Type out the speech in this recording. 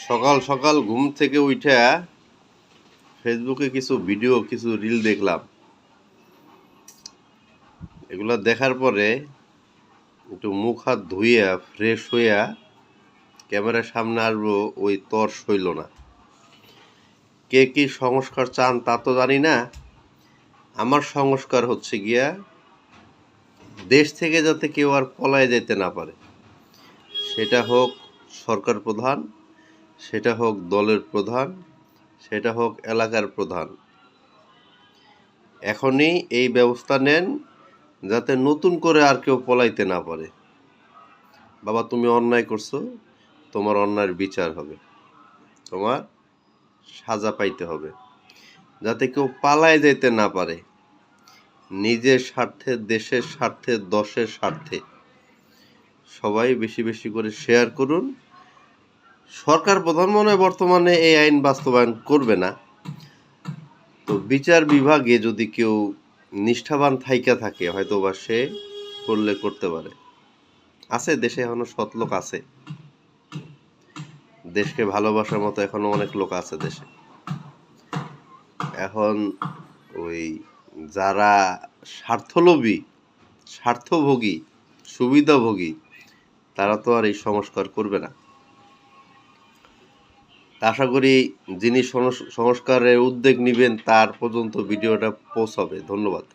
সকাল সকাল ঘুম থেকে উঠে ফেসবুকে কিছু ভিডিও কিছু রিল দেখলাম। এগুলা দেখার পরে একটু মুখ হাত ধুইয়া ফ্রেশ হইয়া ক্যামেরার সামনে আসবো, ওই তর সইল না। কে কি সংস্কার চান তা তো জানি না। আমার সংস্কার হচ্ছে গিয়া দেশ থেকে যাতে কেউ আর পলায় যেতে না পারে, সেটা হোক সরকার প্রধান, সেটা হোক দলের প্রধান, সেটা হোক এলাকার প্রধান। এখনই এই ব্যবস্থা নেন যাতে নতুন করে আর কেউ পলাইতে না পারে। বাবা, তুমি অন্যায় করছো, তোমার অন্যায়ের বিচার হবে, তোমার সাজা পাইতে হবে, যাতে কেউ পালায় যেতে না পারে। নিজের স্বার্থে, দেশের স্বার্থে, দশের স্বার্থে সবাই বেশি বেশি করে শেয়ার করুন। সরকার প্রধান মনে হয় বর্তমানে এই আইন বাস্তবায়ন করবে না। তো বিচার বিভাগে যদি কেউ নিষ্ঠাবান থাইকা থাকে, হয়তো বা সে করলে করতে পারে। আছে দেশে এখনো সৎ লোক আছে, দেশকে ভালোবাসার মতো এখনো অনেক লোক আছে দেশে। এখন ওই যারা স্বার্থলোভী, স্বার্থভোগী, সুবিধাভোগী, তারা তো আর এই সংস্কার করবে না। আশা করি যিনি সংস্কারের উদ্যোগ নেবেন তার পর্যন্ত ভিডিওটা পৌঁছাবে। ধন্যবাদ।